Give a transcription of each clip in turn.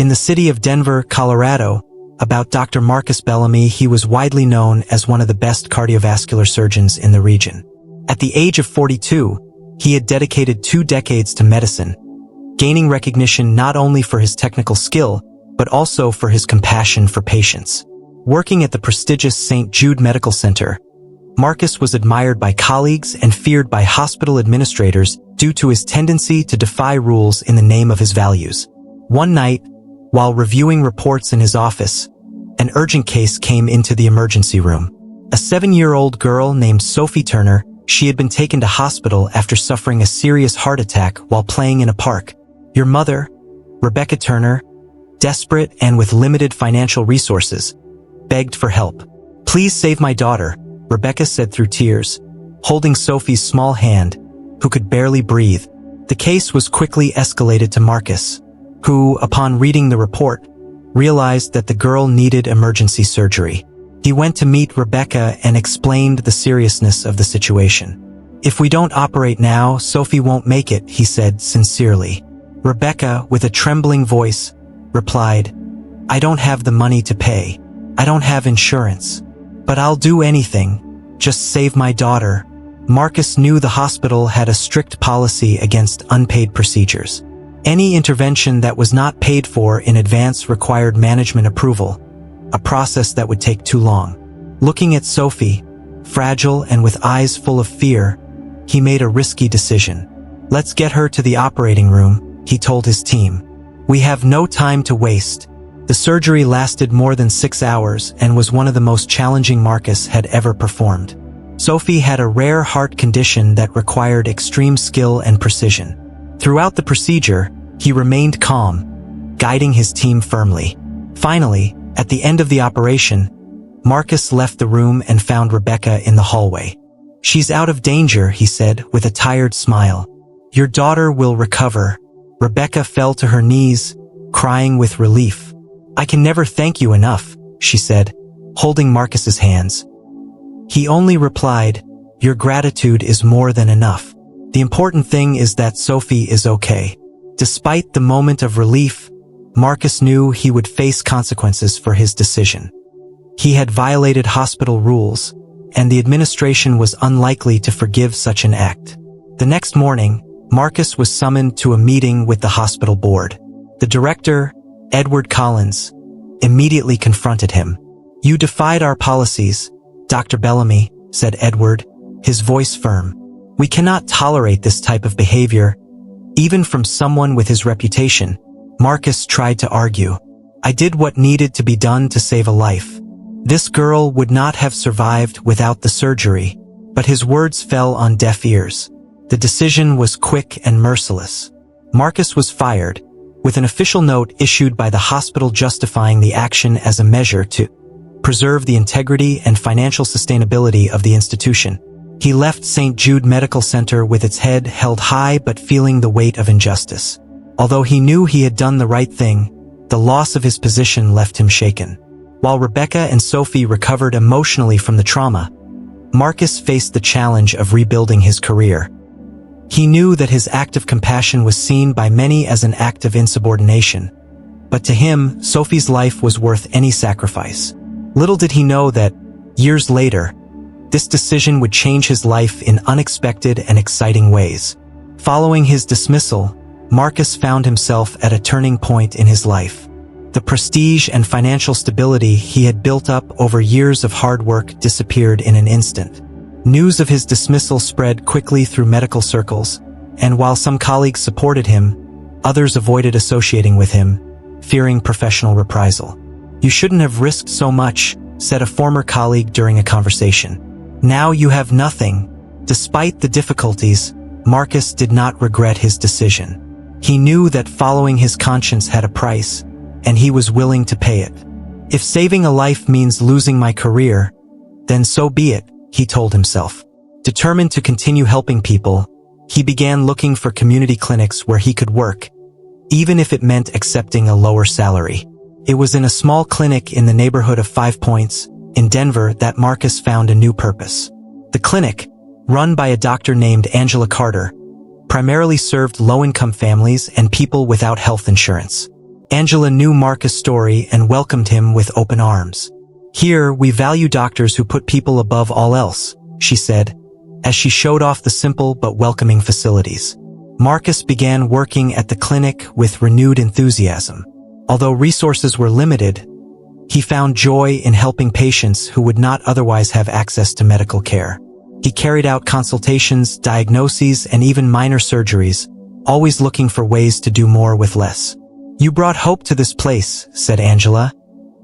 In the city of Denver, Colorado, about Dr. Marcus Bellamy, he was widely known as one of the best cardiovascular surgeons in the region. At the age of 42, he had dedicated 2 decades to medicine, gaining recognition not only for his technical skill, but also for his compassion for patients. Working at the prestigious St. Jude Medical Center, Marcus was admired by colleagues and feared by hospital administrators due to his tendency to defy rules in the name of his values. One night, while reviewing reports in his office, an urgent case came into the emergency room. A 7-year-old girl named Sophie Turner, she had been taken to hospital after suffering a serious heart attack while playing in a park. Your mother, Rebecca Turner, desperate and with limited financial resources, begged for help. "Please save my daughter," Rebecca said through tears, holding Sophie's small hand, who could barely breathe. The case was quickly escalated to Marcus, who, upon reading the report, realized that the girl needed emergency surgery. He went to meet Rebecca and explained the seriousness of the situation. "If we don't operate now, Sophie won't make it," he said sincerely. Rebecca, with a trembling voice, replied, "I don't have the money to pay. I don't have insurance. But I'll do anything. Just save my daughter." Marcus knew the hospital had a strict policy against unpaid procedures. Any intervention that was not paid for in advance required management approval, a process that would take too long. Looking at Sophie, fragile and with eyes full of fear, he made a risky decision. "Let's get her to the operating room," he told his team. "We have no time to waste." The surgery lasted more than 6 hours and was one of the most challenging Marcus had ever performed. Sophie had a rare heart condition that required extreme skill and precision. Throughout the procedure, he remained calm, guiding his team firmly. Finally, at the end of the operation, Marcus left the room and found Rebecca in the hallway. "She's out of danger," he said with a tired smile. "Your daughter will recover." Rebecca fell to her knees, crying with relief. "I can never thank you enough," she said, holding Marcus's hands. He only replied, "Your gratitude is more than enough. The important thing is that Sophie is okay." Despite the moment of relief, Marcus knew he would face consequences for his decision. He had violated hospital rules, and the administration was unlikely to forgive such an act. The next morning, Marcus was summoned to a meeting with the hospital board. The director, Edward Collins, immediately confronted him. "You defied our policies, Dr. Bellamy," said Edward, his voice firm. "We cannot tolerate this type of behavior, even from someone with his reputation." Marcus tried to argue. "I did what needed to be done to save a life. This girl would not have survived without the surgery," but his words fell on deaf ears. The decision was quick and merciless. Marcus was fired, with an official note issued by the hospital justifying the action as a measure to preserve the integrity and financial sustainability of the institution. He left St. Jude Medical Center with its head held high but feeling the weight of injustice. Although he knew he had done the right thing, the loss of his position left him shaken. While Rebecca and Sophie recovered emotionally from the trauma, Marcus faced the challenge of rebuilding his career. He knew that his act of compassion was seen by many as an act of insubordination, but to him, Sophie's life was worth any sacrifice. Little did he know that, years later, this decision would change his life in unexpected and exciting ways. Following his dismissal, Marcus found himself at a turning point in his life. The prestige and financial stability he had built up over years of hard work disappeared in an instant. News of his dismissal spread quickly through medical circles, and while some colleagues supported him, others avoided associating with him, fearing professional reprisal. "You shouldn't have risked so much," said a former colleague during a conversation. "Now you have nothing." Despite the difficulties, Marcus did not regret his decision. He knew that following his conscience had a price, and he was willing to pay it. "If saving a life means losing my career, then so be it," he told himself. Determined to continue helping people, he began looking for community clinics where he could work, even if it meant accepting a lower salary. It was in a small clinic in the neighborhood of 5 Points, in Denver, that Marcus found a new purpose. The clinic, run by a doctor named Angela Carter, primarily served low-income families and people without health insurance. Angela knew Marcus' story and welcomed him with open arms. "Here, we value doctors who put people above all else," she said, as she showed off the simple but welcoming facilities. Marcus began working at the clinic with renewed enthusiasm. Although resources were limited, he found joy in helping patients who would not otherwise have access to medical care. He carried out consultations, diagnoses, and even minor surgeries, always looking for ways to do more with less. "You brought hope to this place," said Angela,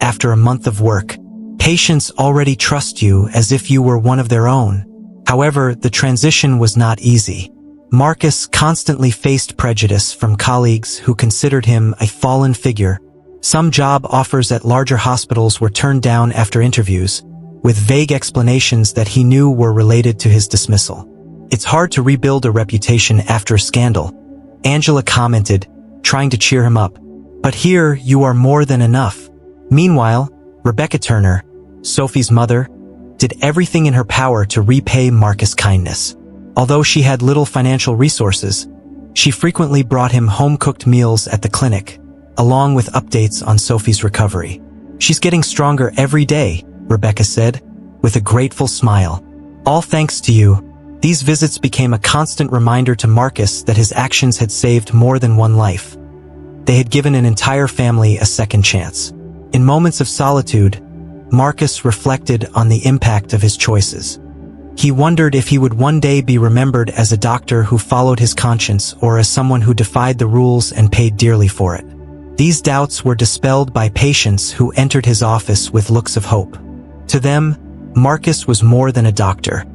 after a month of work. "Patients already trust you as if you were one of their own." However, the transition was not easy. Marcus constantly faced prejudice from colleagues who considered him a fallen figure. Some job offers at larger hospitals were turned down after interviews, with vague explanations that he knew were related to his dismissal. "It's hard to rebuild a reputation after a scandal," Angela commented, trying to cheer him up. "But here, you are more than enough." Meanwhile, Rebecca Turner, Sophie's mother, did everything in her power to repay Marcus' kindness. Although she had little financial resources, she frequently brought him home-cooked meals at the clinic, along with updates on Sophie's recovery. "She's getting stronger every day," Rebecca said, with a grateful smile. "All thanks to you." These visits became a constant reminder to Marcus that his actions had saved more than one life. They had given an entire family a second chance. In moments of solitude, Marcus reflected on the impact of his choices. He wondered if he would one day be remembered as a doctor who followed his conscience or as someone who defied the rules and paid dearly for it. These doubts were dispelled by patients who entered his office with looks of hope. To them, Marcus was more than a doctor.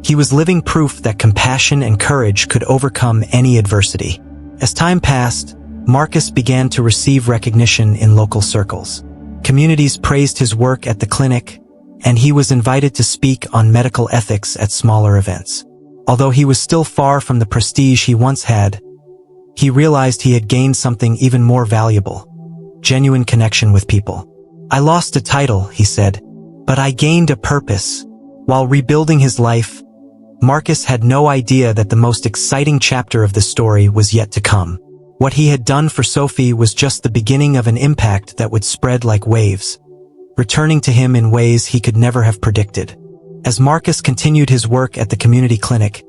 He was living proof that compassion and courage could overcome any adversity. As time passed, Marcus began to receive recognition in local circles. Communities praised his work at the clinic, and he was invited to speak on medical ethics at smaller events. Although he was still far from the prestige he once had, he realized he had gained something even more valuable: genuine connection with people. "I lost a title," he said, "but I gained a purpose." While rebuilding his life, Marcus had no idea that the most exciting chapter of the story was yet to come. What he had done for Sophie was just the beginning of an impact that would spread like waves, returning to him in ways he could never have predicted. As Marcus continued his work at the community clinic,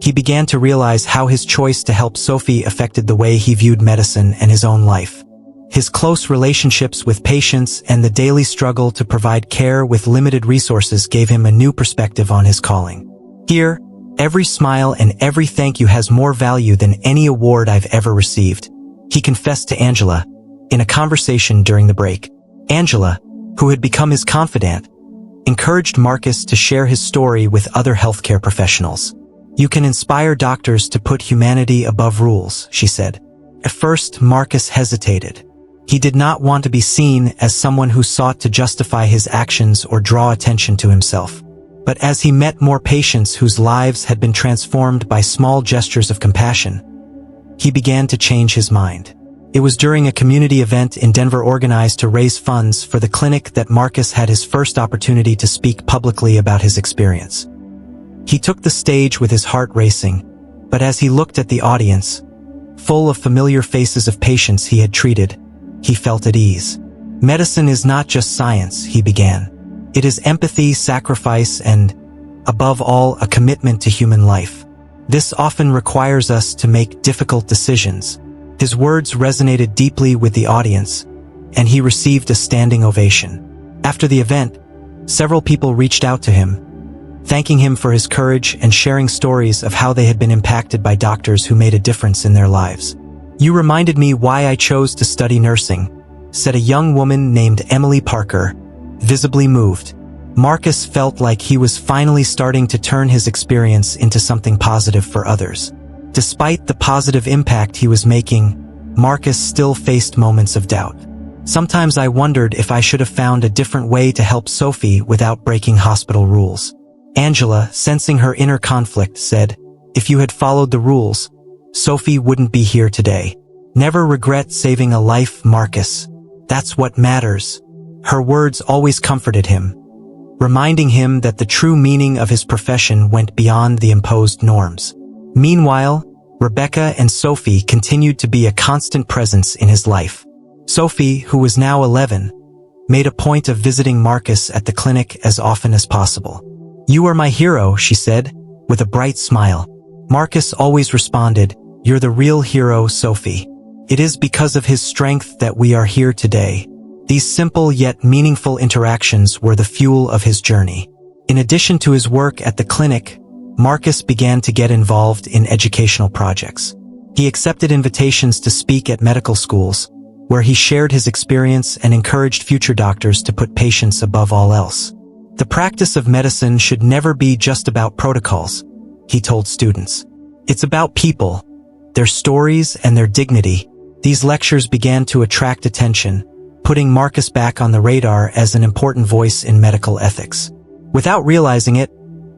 he began to realize how his choice to help Sophie affected the way he viewed medicine and his own life. His close relationships with patients and the daily struggle to provide care with limited resources gave him a new perspective on his calling. "Here, every smile and every thank you has more value than any award I've ever received," he confessed to Angela in a conversation during the break. Angela, who had become his confidant, encouraged Marcus to share his story with other healthcare professionals. "You can inspire doctors to put humanity above rules," she said. At first, Marcus hesitated. He did not want to be seen as someone who sought to justify his actions or draw attention to himself. But as he met more patients whose lives had been transformed by small gestures of compassion, he began to change his mind. It was during a community event in Denver organized to raise funds for the clinic that Marcus had his first opportunity to speak publicly about his experience. He took the stage with his heart racing, but as he looked at the audience, full of familiar faces of patients he had treated, he felt at ease. "Medicine is not just science," he began. "It is empathy, sacrifice, and, above all, a commitment to human life. This often requires us to make difficult decisions." His words resonated deeply with the audience, and he received a standing ovation. After the event, several people reached out to him, thanking him for his courage and sharing stories of how they had been impacted by doctors who made a difference in their lives. "You reminded me why I chose to study nursing," said a young woman named Emily Parker, visibly moved. Marcus felt like he was finally starting to turn his experience into something positive for others. Despite the positive impact he was making, Marcus still faced moments of doubt. "Sometimes I wondered if I should have found a different way to help Sophie without breaking hospital rules." Angela, sensing her inner conflict, said, "If you had followed the rules, Sophie wouldn't be here today. Never regret saving a life, Marcus. That's what matters." Her words always comforted him, reminding him that the true meaning of his profession went beyond the imposed norms. Meanwhile, Rebecca and Sophie continued to be a constant presence in his life. Sophie, who was now 11, made a point of visiting Marcus at the clinic as often as possible. "You are my hero," she said, with a bright smile. Marcus always responded, "You're the real hero, Sophie. It is because of his strength that we are here today." These simple yet meaningful interactions were the fuel of his journey. In addition to his work at the clinic, Marcus began to get involved in educational projects. He accepted invitations to speak at medical schools, where he shared his experience and encouraged future doctors to put patients above all else. "The practice of medicine should never be just about protocols," he told students. "It's about people, their stories, and their dignity." These lectures began to attract attention, putting Marcus back on the radar as an important voice in medical ethics. Without realizing it,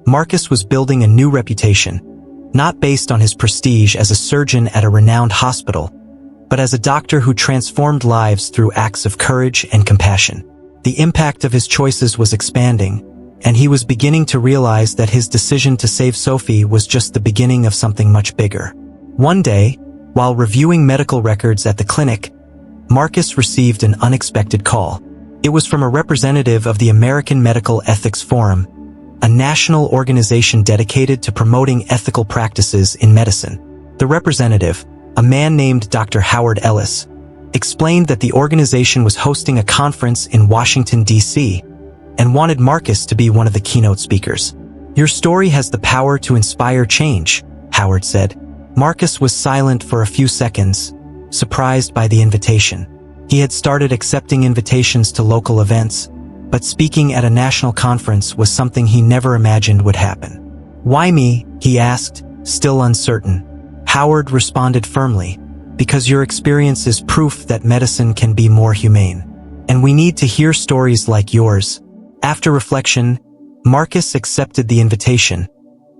Marcus was building a new reputation, not based on his prestige as a surgeon at a renowned hospital, but as a doctor who transformed lives through acts of courage and compassion. The impact of his choices was expanding, and he was beginning to realize that his decision to save Sophie was just the beginning of something much bigger. One day, while reviewing medical records at the clinic, Marcus received an unexpected call. It was from a representative of the American Medical Ethics Forum, a national organization dedicated to promoting ethical practices in medicine. The representative, a man named Dr. Howard Ellis, explained that the organization was hosting a conference in Washington, D.C., and wanted Marcus to be one of the keynote speakers. "Your story has the power to inspire change," Howard said. Marcus was silent for a few seconds, surprised by the invitation. He had started accepting invitations to local events, but speaking at a national conference was something he never imagined would happen. "Why me?" he asked, still uncertain. Howard responded firmly, "Because your experience is proof that medicine can be more humane. And we need to hear stories like yours." After reflection, Marcus accepted the invitation,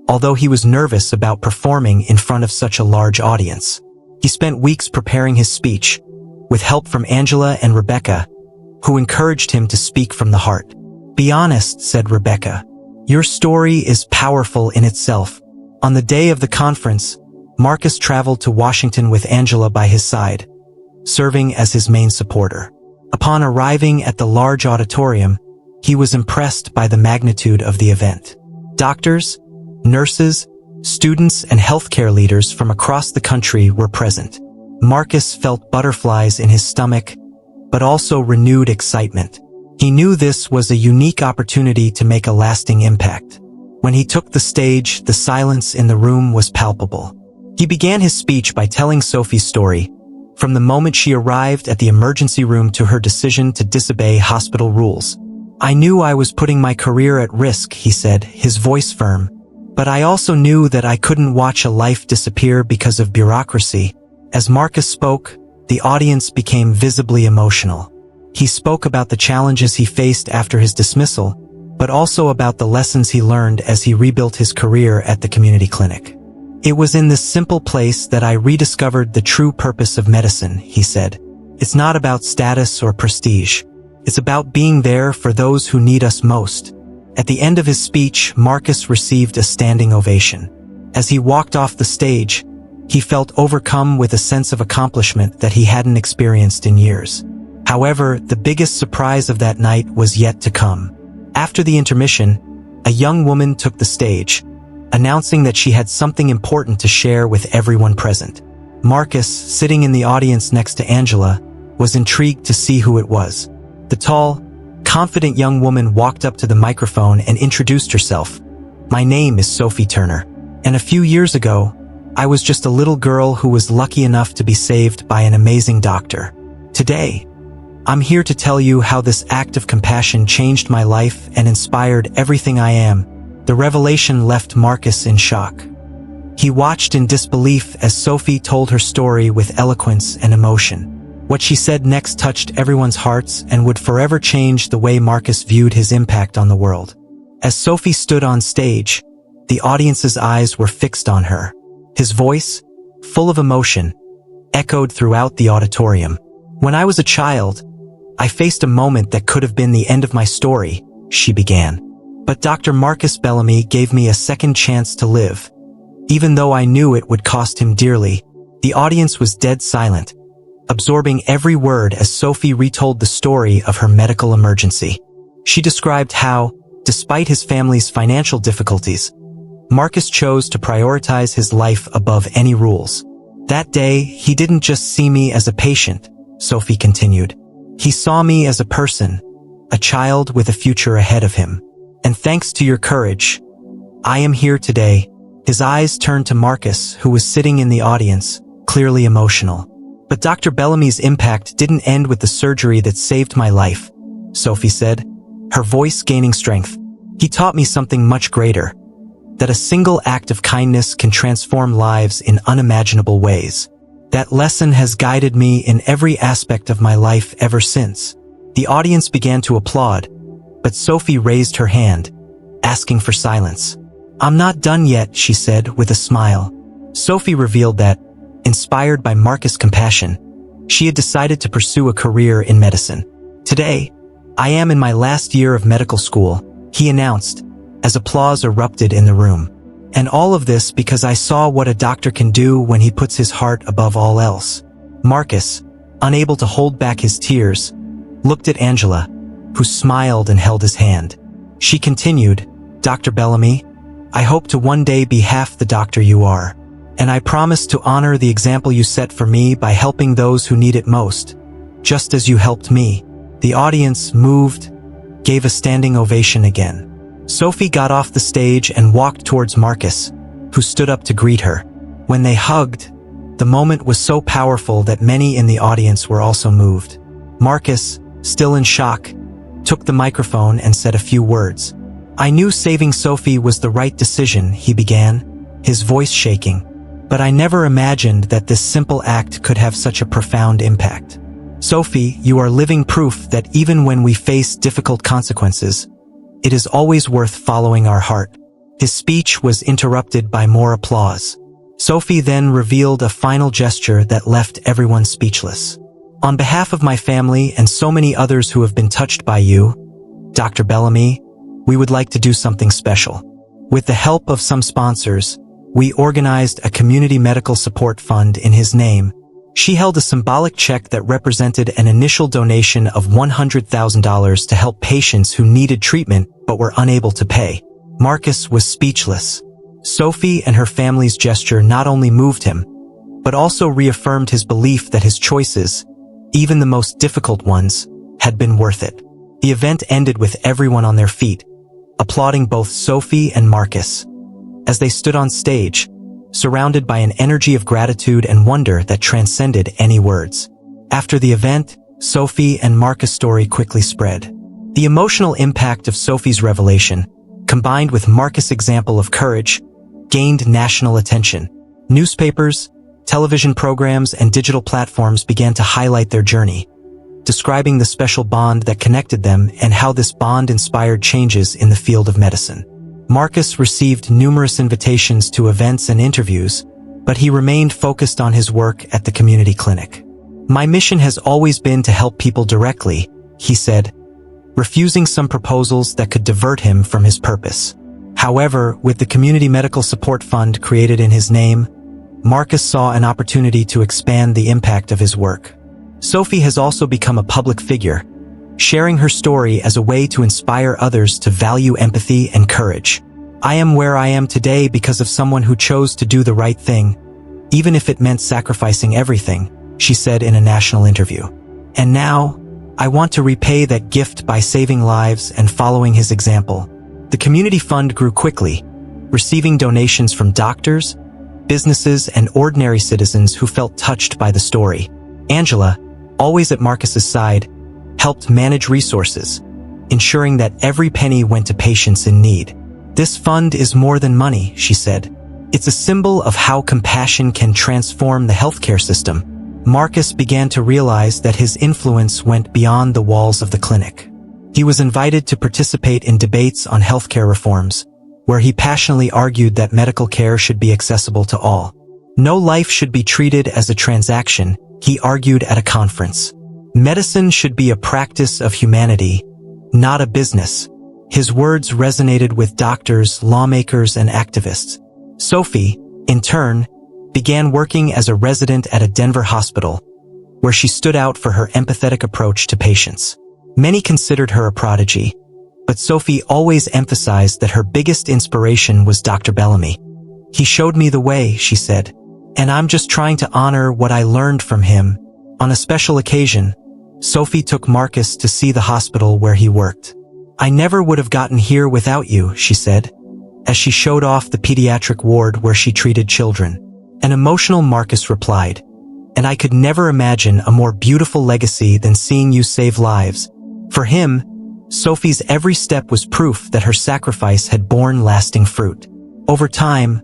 although he was nervous about performing in front of such a large audience. He spent weeks preparing his speech, with help from Angela and Rebecca, who encouraged him to speak from the heart. "Be honest," said Rebecca. "Your story is powerful in itself." On the day of the conference, Marcus traveled to Washington with Angela by his side, serving as his main supporter. Upon arriving at the large auditorium, he was impressed by the magnitude of the event. Doctors, nurses, students, and healthcare leaders from across the country were present. Marcus felt butterflies in his stomach, but also renewed excitement. He knew this was a unique opportunity to make a lasting impact. When he took the stage, the silence in the room was palpable. He began his speech by telling Sophie's story, from the moment she arrived at the emergency room to her decision to disobey hospital rules. "I knew I was putting my career at risk," he said, his voice firm. "But I also knew that I couldn't watch a life disappear because of bureaucracy." As Marcus spoke, the audience became visibly emotional. He spoke about the challenges he faced after his dismissal, but also about the lessons he learned as he rebuilt his career at the community clinic. "It was in this simple place that I rediscovered the true purpose of medicine," he said. "It's not about status or prestige. It's about being there for those who need us most." At the end of his speech, Marcus received a standing ovation. As he walked off the stage, he felt overcome with a sense of accomplishment that he hadn't experienced in years. However, the biggest surprise of that night was yet to come. After the intermission, a young woman took the stage, announcing that she had something important to share with everyone present. Marcus, sitting in the audience next to Angela, was intrigued to see who it was. The tall, confident young woman walked up to the microphone and introduced herself. "My name is Sophie Turner, and a few years ago, I was just a little girl who was lucky enough to be saved by an amazing doctor. Today, I'm here to tell you how this act of compassion changed my life and inspired everything I am." The revelation left Marcus in shock. He watched in disbelief as Sophie told her story with eloquence and emotion. What she said next touched everyone's hearts and would forever change the way Marcus viewed his impact on the world. As Sophie stood on stage, the audience's eyes were fixed on her. His voice, full of emotion, echoed throughout the auditorium. "When I was a child, I faced a moment that could have been the end of my story," she began. "But Dr. Marcus Bellamy gave me a second chance to live, even though I knew it would cost him dearly." The audience was dead silent, absorbing every word as Sophie retold the story of her medical emergency. She described how, despite his family's financial difficulties, Marcus chose to prioritize his life above any rules. That day, he didn't just see me as a patient, Sophie continued. He saw me as a person, a child with a future ahead of him. And thanks to your courage, I am here today. His eyes turned to Marcus, who was sitting in the audience, clearly emotional. But Dr. Bellamy's impact didn't end with the surgery that saved my life, Sophie said, her voice gaining strength. He taught me something much greater, that a single act of kindness can transform lives in unimaginable ways. That lesson has guided me in every aspect of my life ever since. The audience began to applaud, but Sophie raised her hand, asking for silence. I'm not done yet, she said with a smile. Sophie revealed that, inspired by Marcus' compassion, she had decided to pursue a career in medicine. Today, I am in my last year of medical school, he announced, as applause erupted in the room. And all of this because I saw what a doctor can do when he puts his heart above all else. Marcus, unable to hold back his tears, looked at Angela, who smiled and held his hand. She continued, Dr. Bellamy, I hope to one day be half the doctor you are. And I promise to honor the example you set for me by helping those who need it most, just as you helped me. The audience, moved, gave a standing ovation again. Sophie got off the stage and walked towards Marcus, who stood up to greet her. When they hugged, the moment was so powerful that many in the audience were also moved. Marcus, still in shock, took the microphone and said a few words. I knew saving Sophie was the right decision, he began, his voice shaking. But I never imagined that this simple act could have such a profound impact. Sophie, you are living proof that even when we face difficult consequences, it is always worth following our heart. His speech was interrupted by more applause. Sophie then revealed a final gesture that left everyone speechless. On behalf of my family and so many others who have been touched by you, Dr. Bellamy, we would like to do something special. With the help of some sponsors, we organized a community medical support fund in his name. She held a symbolic check that represented an initial donation of $100,000 to help patients who needed treatment but were unable to pay. Marcus was speechless. Sophie and her family's gesture not only moved him, but also reaffirmed his belief that his choices, even the most difficult ones, had been worth it. The event ended with everyone on their feet, applauding both Sophie and Marcus. As they stood on stage, surrounded by an energy of gratitude and wonder that transcended any words. After the event, Sophie and Marcus' story quickly spread. The emotional impact of Sophie's revelation, combined with Marcus' example of courage, gained national attention. Newspapers, television programs, and digital platforms began to highlight their journey, describing the special bond that connected them and how this bond inspired changes in the field of medicine. Marcus received numerous invitations to events and interviews, but he remained focused on his work at the community clinic. My mission has always been to help people directly, he said, refusing some proposals that could divert him from his purpose. However, with the Community Medical Support Fund created in his name, Marcus saw an opportunity to expand the impact of his work. Sophie has also become a public figure, sharing her story as a way to inspire others to value empathy and courage. I am where I am today because of someone who chose to do the right thing, even if it meant sacrificing everything, she said in a national interview. And now, I want to repay that gift by saving lives and following his example. The community fund grew quickly, receiving donations from doctors, businesses, and ordinary citizens who felt touched by the story. Angela, always at Marcus's side, helped manage resources, ensuring that every penny went to patients in need. This fund is more than money, she said. It's a symbol of how compassion can transform the healthcare system. Marcus began to realize that his influence went beyond the walls of the clinic. He was invited to participate in debates on healthcare reforms, where he passionately argued that medical care should be accessible to all. No life should be treated as a transaction, he argued at a conference. Medicine should be a practice of humanity, not a business. His words resonated with doctors, lawmakers, and activists. Sophie, in turn, began working as a resident at a Denver hospital, where she stood out for her empathetic approach to patients. Many considered her a prodigy, but Sophie always emphasized that her biggest inspiration was Dr. Bellamy. "He showed me the way," she said, "and I'm just trying to honor what I learned from him." On a special occasion, Sophie took Marcus to see the hospital where he worked. "I never would have gotten here without you," she said, as she showed off the pediatric ward where she treated children. An emotional Marcus replied, "And I could never imagine a more beautiful legacy than seeing you save lives." For him, Sophie's every step was proof that her sacrifice had borne lasting fruit. Over time,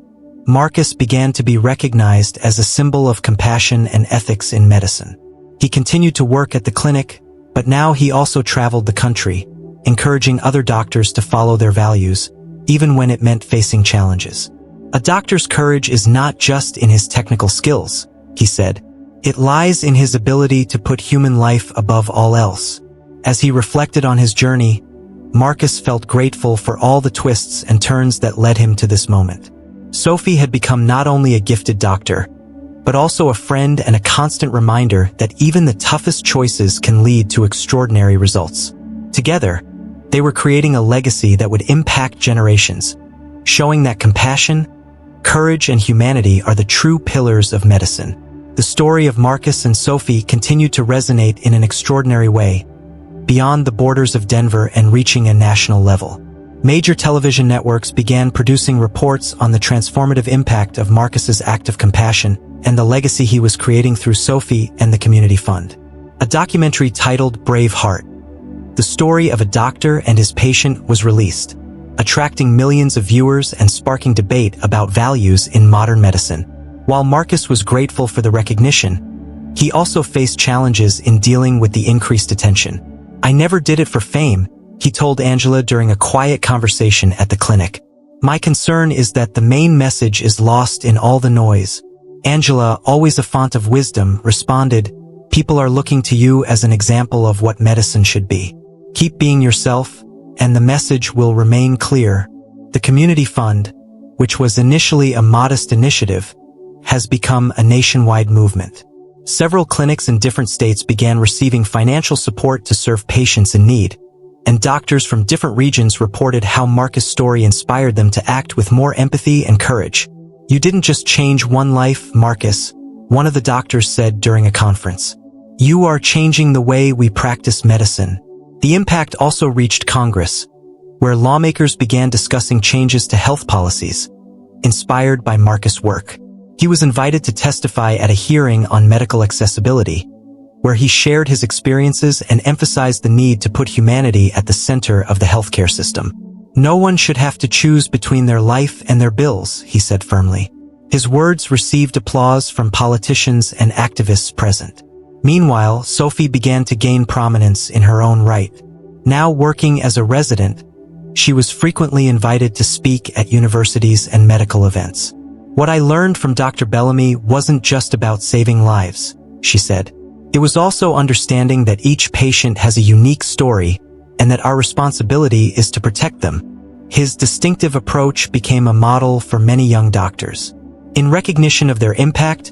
Marcus began to be recognized as a symbol of compassion and ethics in medicine. He continued to work at the clinic, but now he also traveled the country, encouraging other doctors to follow their values, even when it meant facing challenges. "A doctor's courage is not just in his technical skills," he said. "It lies in his ability to put human life above all else." As he reflected on his journey, Marcus felt grateful for all the twists and turns that led him to this moment. Sophie had become not only a gifted doctor, but also a friend and a constant reminder that even the toughest choices can lead to extraordinary results. Together, they were creating a legacy that would impact generations, showing that compassion, courage, and humanity are the true pillars of medicine. The story of Marcus and Sophie continued to resonate in an extraordinary way, beyond the borders of Denver and reaching a national level. Major television networks began producing reports on the transformative impact of Marcus's act of compassion and the legacy he was creating through Sophie and the Community Fund. A documentary titled Brave Heart, the story of a doctor and his patient, was released, attracting millions of viewers and sparking debate about values in modern medicine. While Marcus was grateful for the recognition, he also faced challenges in dealing with the increased attention. "I never did it for fame," he told Angela during a quiet conversation at the clinic. "My concern is that the main message is lost in all the noise." Angela, always a font of wisdom, responded, "People are looking to you as an example of what medicine should be. Keep being yourself, and the message will remain clear." The Community Fund, which was initially a modest initiative, has become a nationwide movement. Several clinics in different states began receiving financial support to serve patients in need, and doctors from different regions reported how Marcus' story inspired them to act with more empathy and courage. "You didn't just change one life, Marcus," one of the doctors said during a conference. "You are changing the way we practice medicine." The impact also reached Congress, where lawmakers began discussing changes to health policies, inspired by Marcus' work. He was invited to testify at a hearing on medical accessibility, where he shared his experiences and emphasized the need to put humanity at the center of the healthcare system. "No one should have to choose between their life and their bills," he said firmly. His words received applause from politicians and activists present. Meanwhile, Sophie began to gain prominence in her own right. Now working as a resident, she was frequently invited to speak at universities and medical events. "What I learned from Dr. Bellamy wasn't just about saving lives," she said. "It was also understanding that each patient has a unique story and that our responsibility is to protect them." His distinctive approach became a model for many young doctors. In recognition of their impact,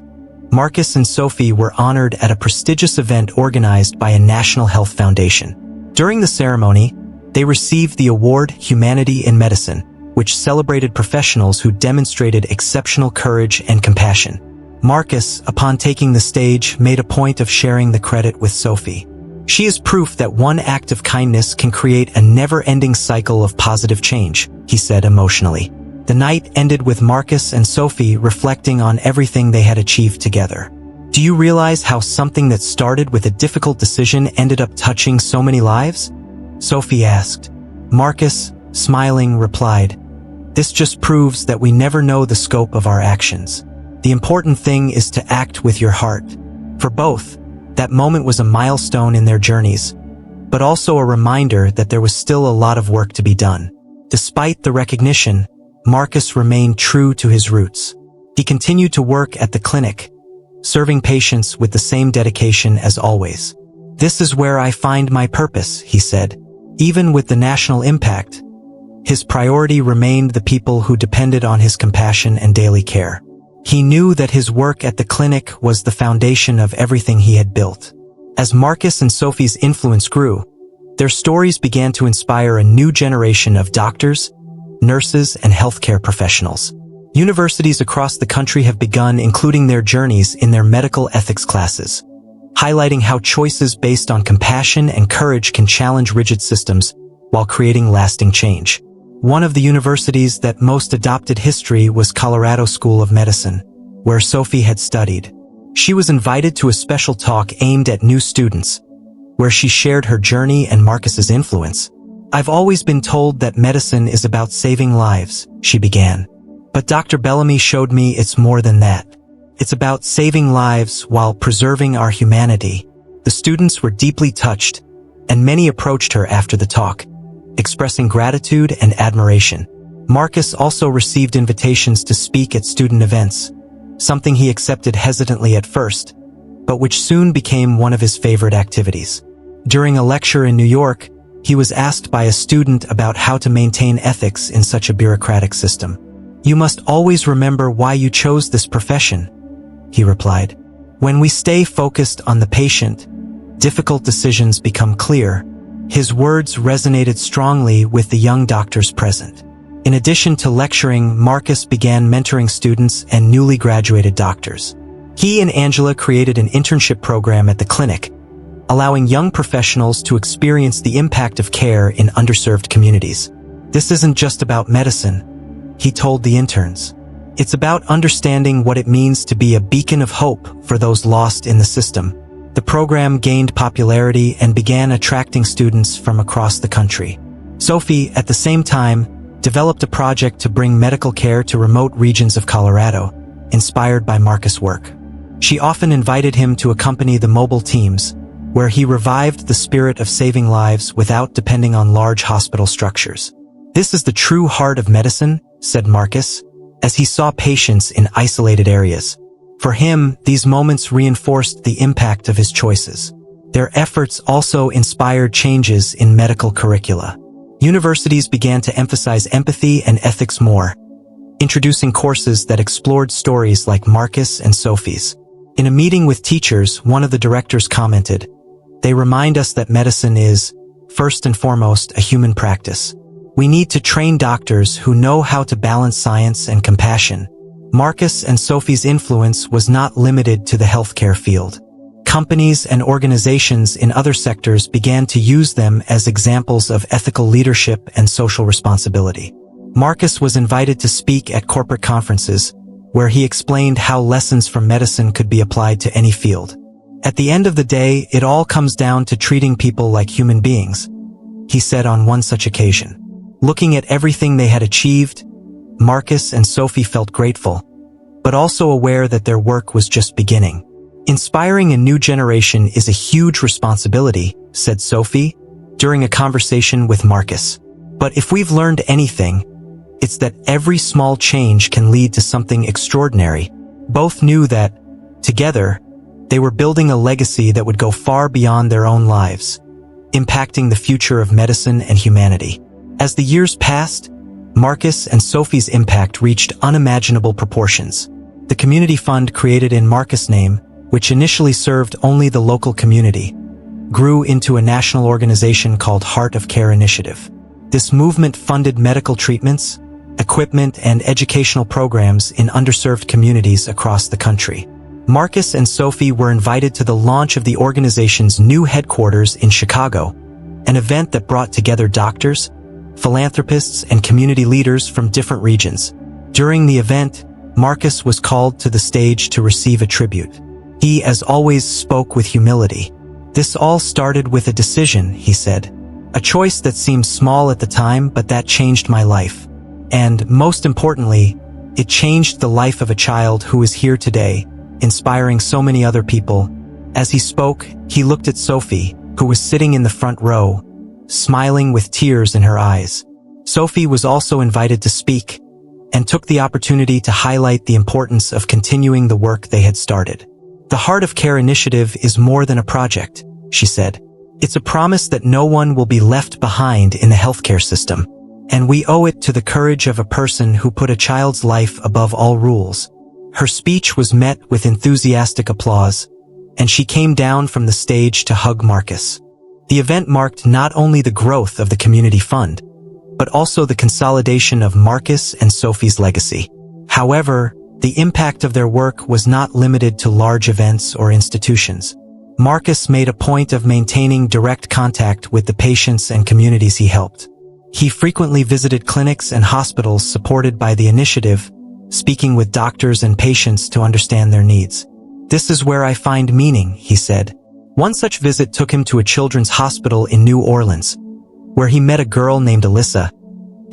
Marcus and Sophie were honored at a prestigious event organized by a National Health Foundation. During the ceremony, they received the award Humanity in Medicine, which celebrated professionals who demonstrated exceptional courage and compassion. Marcus, upon taking the stage, made a point of sharing the credit with Sophie. "She is proof that one act of kindness can create a never-ending cycle of positive change," he said emotionally. The night ended with Marcus and Sophie reflecting on everything they had achieved together. "Do you realize how something that started with a difficult decision ended up touching so many lives?" Sophie asked. Marcus, smiling, replied, "This just proves that we never know the scope of our actions. The important thing is to act with your heart." For both, that moment was a milestone in their journeys, but also a reminder that there was still a lot of work to be done. Despite the recognition, Marcus remained true to his roots. He continued to work at the clinic, serving patients with the same dedication as always. "This is where I find my purpose," he said. Even with the national impact, his priority remained the people who depended on his compassion and daily care. He knew that his work at the clinic was the foundation of everything he had built. As Marcus and Sophie's influence grew, their stories began to inspire a new generation of doctors, nurses, and healthcare professionals. Universities across the country have begun including their journeys in their medical ethics classes, highlighting how choices based on compassion and courage can challenge rigid systems while creating lasting change. One of the universities that most adopted history was Colorado School of Medicine, where Sophie had studied. She was invited to a special talk aimed at new students, where she shared her journey and Marcus's influence. "I've always been told that medicine is about saving lives," she began. "But Dr. Bellamy showed me it's more than that. It's about saving lives while preserving our humanity." The students were deeply touched, and many approached her after the talk, expressing gratitude and admiration. Marcus also received invitations to speak at student events, something he accepted hesitantly at first, but which soon became one of his favorite activities. During a lecture in New York, he was asked by a student about how to maintain ethics in such a bureaucratic system. "You must always remember why you chose this profession," he replied. "When we stay focused on the patient, difficult decisions become clear." His words resonated strongly with the young doctors present. In addition to lecturing, Marcus began mentoring students and newly graduated doctors. He and Angela created an internship program at the clinic, allowing young professionals to experience the impact of care in underserved communities. "This isn't just about medicine," he told the interns. "It's about understanding what it means to be a beacon of hope for those lost in the system." The program gained popularity and began attracting students from across the country. Sophie, at the same time, developed a project to bring medical care to remote regions of Colorado, inspired by Marcus' work. She often invited him to accompany the mobile teams, where he revived the spirit of saving lives without depending on large hospital structures. "This is the true heart of medicine," said Marcus, as he saw patients in isolated areas. For him, these moments reinforced the impact of his choices. Their efforts also inspired changes in medical curricula. Universities began to emphasize empathy and ethics more, introducing courses that explored stories like Marcus and Sophie's. In a meeting with teachers, one of the directors commented, "They remind us that medicine is, first and foremost, a human practice. We need to train doctors who know how to balance science and compassion." Marcus and Sophie's influence was not limited to the healthcare field. Companies and organizations in other sectors began to use them as examples of ethical leadership and social responsibility. Marcus was invited to speak at corporate conferences, where he explained how lessons from medicine could be applied to any field. "At the end of the day, it all comes down to treating people like human beings," he said on one such occasion. Looking at everything they had achieved, Marcus and Sophie felt grateful, but also aware that their work was just beginning. "Inspiring a new generation is a huge responsibility," said Sophie, during a conversation with Marcus. "But if we've learned anything, it's that every small change can lead to something extraordinary." Both knew that, together, they were building a legacy that would go far beyond their own lives, impacting the future of medicine and humanity. As the years passed, Marcus and Sophie's impact reached unimaginable proportions. The community fund created in Marcus' name, which initially served only the local community, grew into a national organization called Heart of Care Initiative. This movement funded medical treatments, equipment, and educational programs in underserved communities across the country. Marcus and Sophie were invited to the launch of the organization's new headquarters in Chicago, an event that brought together doctors, philanthropists, and community leaders from different regions. During the event, Marcus was called to the stage to receive a tribute. He, as always, spoke with humility. "This all started with a decision," he said. "A choice that seemed small at the time, but that changed my life. And, most importantly, it changed the life of a child who is here today, inspiring so many other people." As he spoke, he looked at Sophie, who was sitting in the front row, smiling with tears in her eyes. Sophie was also invited to speak, and took the opportunity to highlight the importance of continuing the work they had started. "The Heart of Care Initiative is more than a project," she said. "It's a promise that no one will be left behind in the healthcare system. And we owe it to the courage of a person who put a child's life above all rules." Her speech was met with enthusiastic applause, and she came down from the stage to hug Marcus. The event marked not only the growth of the community fund, but also the consolidation of Marcus and Sophie's legacy. However, the impact of their work was not limited to large events or institutions. Marcus made a point of maintaining direct contact with the patients and communities he helped. He frequently visited clinics and hospitals supported by the initiative, speaking with doctors and patients to understand their needs. "This is where I find meaning," he said. One such visit took him to a children's hospital in New Orleans, where he met a girl named Alyssa,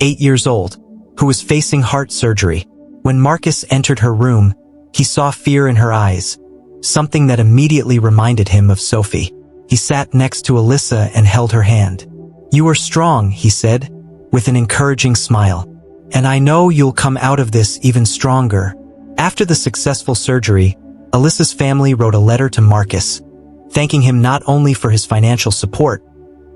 8 years old, who was facing heart surgery. When Marcus entered her room, he saw fear in her eyes, something that immediately reminded him of Sophie. He sat next to Alyssa and held her hand. "You are strong," he said, with an encouraging smile. "And I know you'll come out of this even stronger." After the successful surgery, Alyssa's family wrote a letter to Marcus, thanking him not only for his financial support,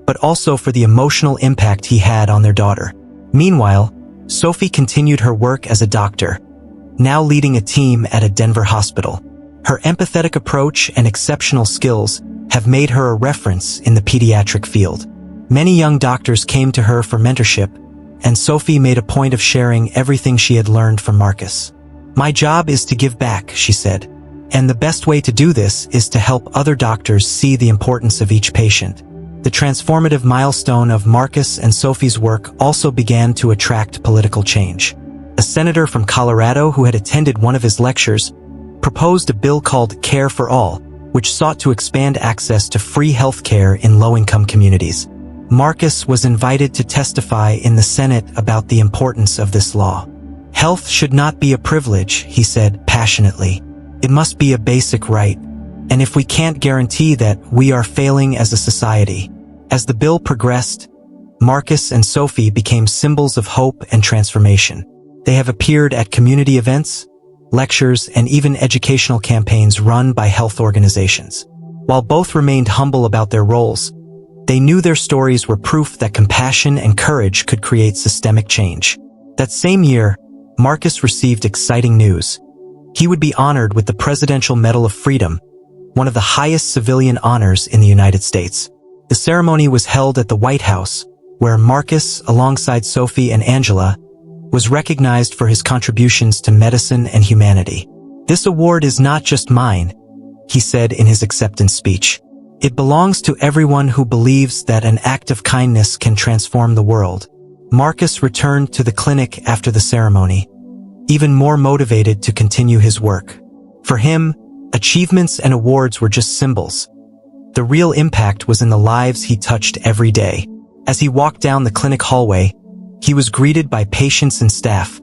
but also for the emotional impact he had on their daughter. Meanwhile, Sophie continued her work as a doctor, now leading a team at a Denver hospital. Her empathetic approach and exceptional skills have made her a reference in the pediatric field. Many young doctors came to her for mentorship, and Sophie made a point of sharing everything she had learned from Marcus. "My job is to give back," she said, "and the best way to do this is to help other doctors see the importance of each patient." The transformative milestone of Marcus and Sophie's work also began to attract political change. A senator from Colorado who had attended one of his lectures proposed a bill called Care for All, which sought to expand access to free health care in low-income communities. Marcus was invited to testify in the Senate about the importance of this law. "Health should not be a privilege," he said passionately. "It must be a basic right. And if we can't guarantee that, we are failing as a society." As the bill progressed, Marcus and Sophie became symbols of hope and transformation. They have appeared at community events, lectures, and even educational campaigns run by health organizations. While both remained humble about their roles, they knew their stories were proof that compassion and courage could create systemic change. That same year, Marcus received exciting news. He would be honored with the Presidential Medal of Freedom, one of the highest civilian honors in the United States. The ceremony was held at the White House, where Marcus, alongside Sophie and Angela, was recognized for his contributions to medicine and humanity. "This award is not just mine," he said in his acceptance speech. "It belongs to everyone who believes that an act of kindness can transform the world." Marcus returned to the clinic after the ceremony, even more motivated to continue his work. For him, achievements and awards were just symbols. The real impact was in the lives he touched every day. As he walked down the clinic hallway, he was greeted by patients and staff,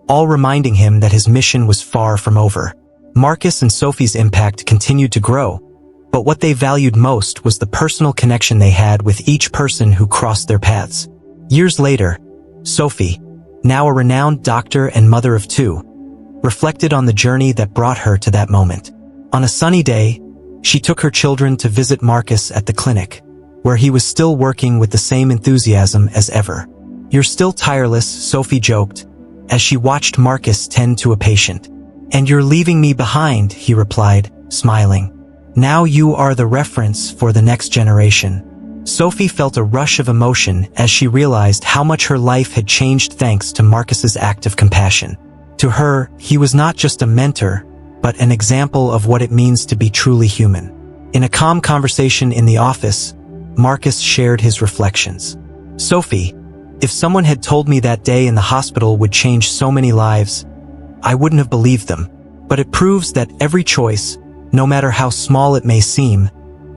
all reminding him that his mission was far from over. Marcus and Sophie's impact continued to grow, but what they valued most was the personal connection they had with each person who crossed their paths. Years later, Sophie, now a renowned doctor and mother of two, reflected on the journey that brought her to that moment. On a sunny day, she took her children to visit Marcus at the clinic, where he was still working with the same enthusiasm as ever. "You're still tireless," Sophie joked, as she watched Marcus tend to a patient. "And you're leaving me behind," he replied, smiling. "Now you are the reference for the next generation." Sophie felt a rush of emotion as she realized how much her life had changed thanks to Marcus's act of compassion. To her, he was not just a mentor, but an example of what it means to be truly human. In a calm conversation in the office, Marcus shared his reflections. "Sophie, if someone had told me that day in the hospital would change so many lives, I wouldn't have believed them. But it proves that every choice, no matter how small it may seem,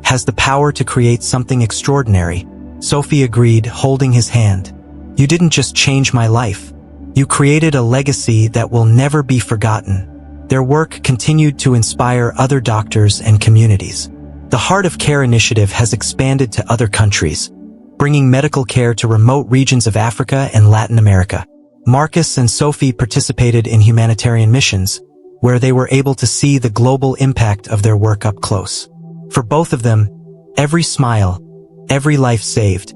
has the power to create something extraordinary." Sophie agreed, holding his hand. "You didn't just change my life. You created a legacy that will never be forgotten." Their work continued to inspire other doctors and communities. The Heart of Care initiative has expanded to other countries, bringing medical care to remote regions of Africa and Latin America. Marcus and Sophie participated in humanitarian missions, where they were able to see the global impact of their work up close. For both of them, every smile, every life saved,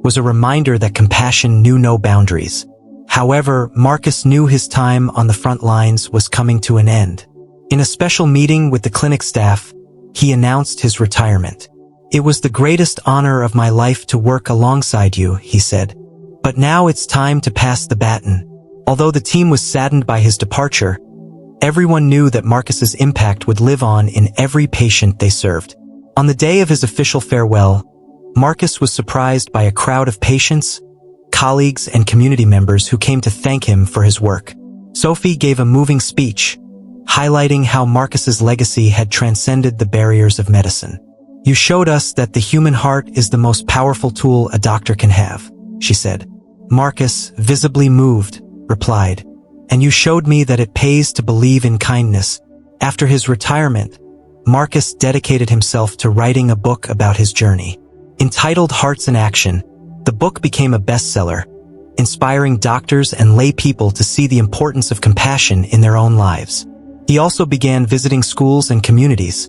was a reminder that compassion knew no boundaries. However, Marcus knew his time on the front lines was coming to an end. In a special meeting with the clinic staff, he announced his retirement. "It was the greatest honor of my life to work alongside you," he said. "But now it's time to pass the baton." Although the team was saddened by his departure, everyone knew that Marcus's impact would live on in every patient they served. On the day of his official farewell, Marcus was surprised by a crowd of patients, colleagues, and community members who came to thank him for his work. Sophie gave a moving speech, highlighting how Marcus's legacy had transcended the barriers of medicine. "You showed us that the human heart is the most powerful tool a doctor can have," she said. Marcus, visibly moved, replied, "And you showed me that it pays to believe in kindness." After his retirement, Marcus dedicated himself to writing a book about his journey. Entitled Hearts in Action, the book became a bestseller, inspiring doctors and lay people to see the importance of compassion in their own lives. He also began visiting schools and communities,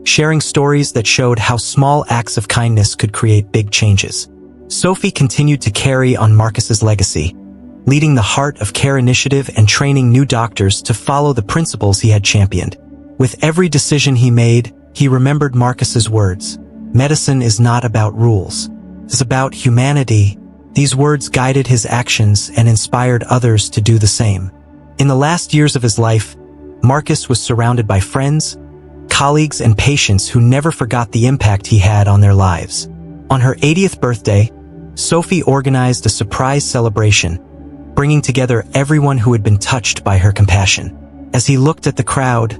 sharing stories that showed how small acts of kindness could create big changes. Sophie continued to carry on Marcus's legacy, leading the Heart of Care initiative and training new doctors to follow the principles he had championed. With every decision he made, he remembered Marcus's words, "Medicine is not about rules. It's about humanity." These words guided his actions and inspired others to do the same. In the last years of his life, Marcus was surrounded by friends, colleagues, and patients who never forgot the impact he had on their lives. On her 80th birthday, Sophie organized a surprise celebration, bringing together everyone who had been touched by her compassion. As he looked at the crowd,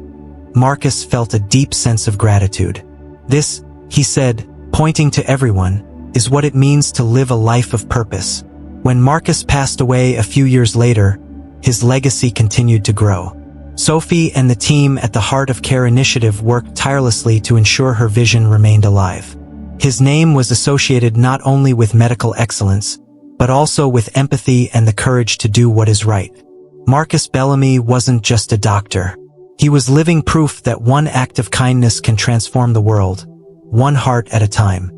Marcus felt a deep sense of gratitude. "This," he said, pointing to everyone, "is what it means to live a life of purpose." When Marcus passed away a few years later, his legacy continued to grow. Sophie and the team at the Heart of Care initiative worked tirelessly to ensure her vision remained alive. His name was associated not only with medical excellence, but also with empathy and the courage to do what is right. Marcus Bellamy wasn't just a doctor. He was living proof that one act of kindness can transform the world, one heart at a time.